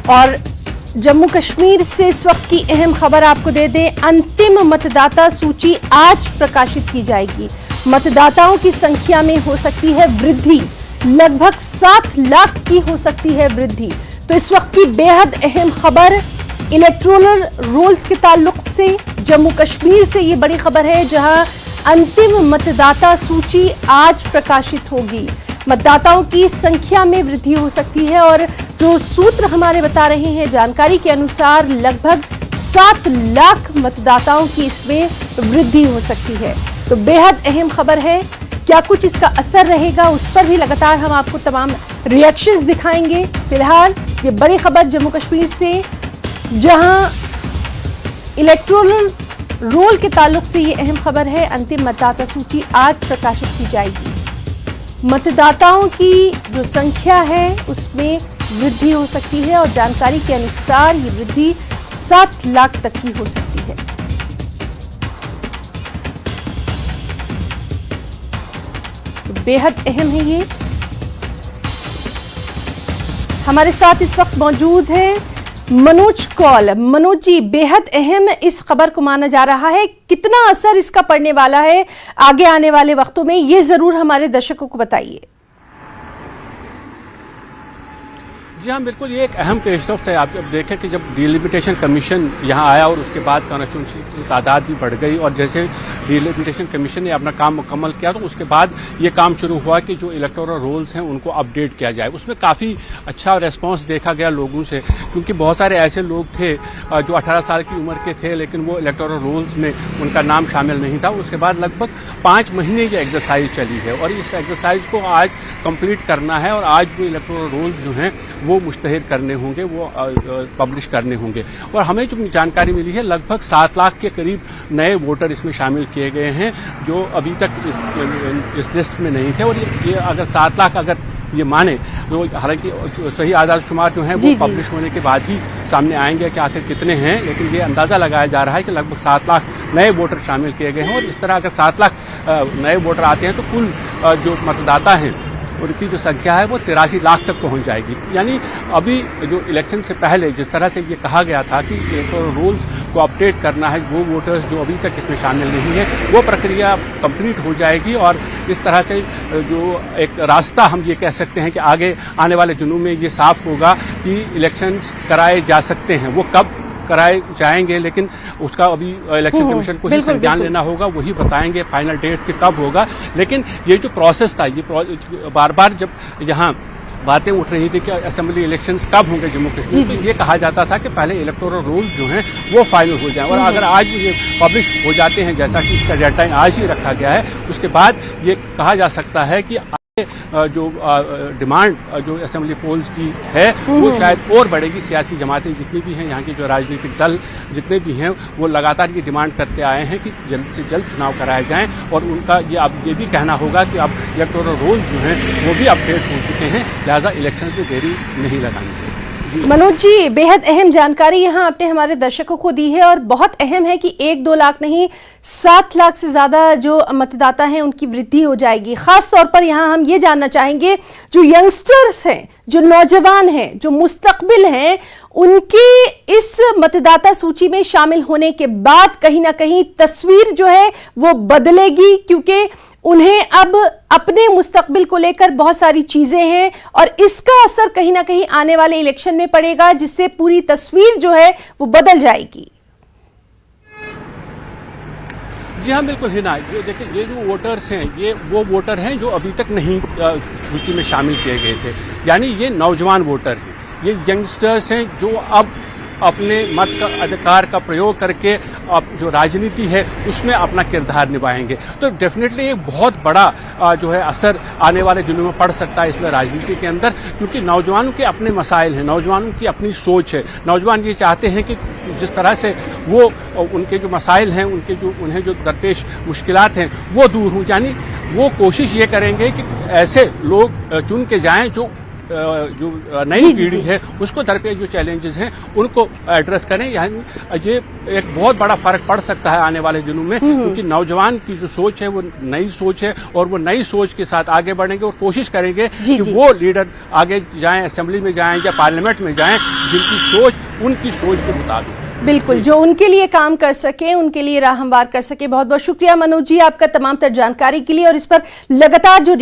और जम्मू कश्मीर से इस वक्त की अहम खबर आपको दे दें, अंतिम मतदाता सूची आज प्रकाशित की जाएगी। मतदाताओं की संख्या में हो सकती है वृद्धि, लगभग 7 लाख की हो सकती है वृद्धि। तो इस वक्त की बेहद अहम खबर इलेक्टोरल रोल्स के ताल्लुक से जम्मू कश्मीर से ये बड़ी खबर है, जहां अंतिम मतदाता सूची आज प्रकाशित होगी। मतदाताओं की संख्या में वृद्धि हो सकती है और जो सूत्र हमारे बता रहे हैं, जानकारी के अनुसार लगभग 7 लाख मतदाताओं की इसमें वृद्धि हो सकती है। तो बेहद अहम खबर है। क्या कुछ इसका असर रहेगा, उस पर भी लगातार हम आपको तमाम रिएक्शंस दिखाएंगे। फिलहाल ये बड़ी खबर जम्मू कश्मीर से, जहां इलेक्टोरल रोल के ताल्लुक से ये अहम खबर है। अंतिम मतदाता सूची आज प्रकाशित की जाएगी। मतदाताओं की जो संख्या है उसमें वृद्धि हो सकती है और जानकारी के अनुसार ये वृद्धि 7 लाख तक की हो सकती है। तो बेहद अहम है ये। हमारे साथ इस वक्त मौजूद है मनोज कौल। मनोज जी, बेहद अहम इस खबर को माना जा रहा है, कितना असर इसका पड़ने वाला है आगे आने वाले वक्तों में, ये जरूर हमारे दर्शकों को बताइए। जी हाँ, बिल्कुल, ये एक अहम पेशरफ्त है। आप जब देखें कि जब डिलिमिटेशन कमीशन यहाँ आया और उसके बाद कॉन्स्टिट्यूंसी की तादाद भी बढ़ गई और जैसे डिलिमिटेशन कमीशन ने अपना काम मुकम्मल किया तो उसके बाद ये काम शुरू हुआ कि जो इलेक्टोरल रोल्स हैं उनको अपडेट किया जाए। उसमें काफ़ी अच्छा रिस्पॉन्स देखा गया लोगों से, क्योंकि बहुत सारे ऐसे लोग थे जो 18 साल की उम्र के थे लेकिन वो इलेक्टोरल रोल्स में उनका नाम शामिल नहीं था। उसके बाद लगभग 5 महीने ये एक्सरसाइज चली है और इस एक्सरसाइज को आज कंप्लीट करना है और आज वो इलेक्टोरल रोल्स जो हैं वो मुश्तहर करने होंगे, वो पब्लिश करने होंगे। और हमें जो जानकारी मिली है, लगभग 7 लाख के करीब नए वोटर इसमें शामिल किए गए हैं जो अभी तक इस लिस्ट में नहीं थे। और ये अगर 7 लाख अगर ये माने तो हालांकि सही आधार शुमार जो हैं वो पब्लिश होने के बाद ही सामने आएंगे कि आखिर कितने हैं, लेकिन ये अंदाज़ा लगाया जा रहा है कि लगभग 7 लाख नए वोटर शामिल किए गए हैं। और इस तरह अगर 7 लाख नए वोटर आते हैं तो कुल जो मतदाता हैं उनकी जो संख्या है वो 83 लाख तक पहुंच जाएगी। यानी अभी जो इलेक्शन से पहले जिस तरह से ये कहा गया था कि इलेक्टोरल रूल्स को अपडेट करना है, वो वोटर्स जो अभी तक इसमें शामिल नहीं है वो प्रक्रिया कंप्लीट हो जाएगी और इस तरह से जो एक रास्ता हम ये कह सकते हैं कि आगे आने वाले दिनों में ये साफ होगा कि इलेक्शंस कराए जा सकते हैं। वो कब कराए जाएंगे लेकिन उसका अभी इलेक्शन कमीशन को ही संज्ञान लेना होगा, वही बताएंगे फाइनल डेट कि कब होगा। लेकिन ये जो प्रोसेस था, ये बार बार जब यहाँ बातें उठ रही थी कि असेंबली इलेक्शंस कब होंगे जम्मू कश्मीर में, ये कहा जाता था कि पहले इलेक्टोरल रूल्स जो हैं वो फाइनल हो जाएं। और अगर आज ये पब्लिश हो जाते हैं, जैसा कि इसका डेडलाइन आज ही रखा गया है, उसके बाद ये कहा जा सकता है कि जो डिमांड जो असेंबली पोल्स की है वो शायद और बढ़ेगी। सियासी जमातें जितनी भी हैं, यहाँ के जो राजनीतिक दल जितने भी हैं, वो लगातार ये डिमांड करते आए हैं कि जल्द से जल्द चुनाव कराए जाएं। और उनका ये अब ये भी कहना होगा कि अब इलेक्टोरल रोल्स जो हैं वो भी अपडेट हो चुके हैं, लिहाजा इलेक्शन में देरी नहीं लगानी चाहिए। मनोज जी, बेहद अहम जानकारी यहाँ आपने हमारे दर्शकों को दी है और बहुत अहम है कि 1-2 लाख नहीं 7 लाख से ज़्यादा जो मतदाता हैं उनकी वृद्धि हो जाएगी। ख़ास तौर पर यहाँ हम ये जानना चाहेंगे, जो यंगस्टर्स हैं, जो नौजवान हैं, जो मुस्तकबिल हैं, उनकी इस मतदाता सूची में शामिल होने के बाद कहीं ना कहीं तस्वीर जो है वो बदलेगी, क्योंकि उन्हें अब अपने मुस्तकबिल को लेकर बहुत सारी चीजें हैं और इसका असर कहीं ना कहीं आने वाले इलेक्शन में पड़ेगा, जिससे पूरी तस्वीर जो है वो बदल जाएगी। जी हाँ, बिल्कुल हिना, ये देखिए, ये जो वोटर्स हैं ये वो वोटर हैं जो अभी तक नहीं सूची में शामिल किए गए थे। यानी ये नौजवान वोटर हैं, ये यंगस्टर्स हैं जो अब अपने मत का अधिकार का प्रयोग करके अब जो राजनीति है उसमें अपना किरदार निभाएंगे। तो डेफिनेटली एक बहुत बड़ा जो है असर आने वाले दिनों में पड़ सकता है इसमें राजनीति के अंदर, क्योंकि नौजवानों के अपने मसाइल हैं, नौजवानों की अपनी सोच है। नौजवान ये चाहते हैं कि जिस तरह से वो उनके जो मसाइल हैं, उन्हें जो दरपेश मुश्किलात हैं वो दूर हों। यानी वो कोशिश ये करेंगे कि ऐसे लोग चुन के जाएं जो जो जी, नई जी, पीढ़ी जी। है उसको दरपेश जो चैलेंजेस हैं उनको एड्रेस करें। यानी ये एक बहुत बड़ा फर्क पड़ सकता है आने वाले दिनों में, क्योंकि नौजवान की जो सोच है वो नई सोच है और वो नई सोच के साथ आगे बढ़ेंगे और कोशिश करेंगे जी, कि जी। वो लीडर आगे जाएं, असेंबली में जाएं या पार्लियामेंट में जाएं जिनकी सोच उनकी सोच के मुताबिक। बिल्कुल, जो उनके लिए काम कर सके, उनके लिए राह हमवार कर सके। बहुत बहुत शुक्रिया मनोज जी आपका तमाम तर जानकारी के लिए और इस पर लगातार जो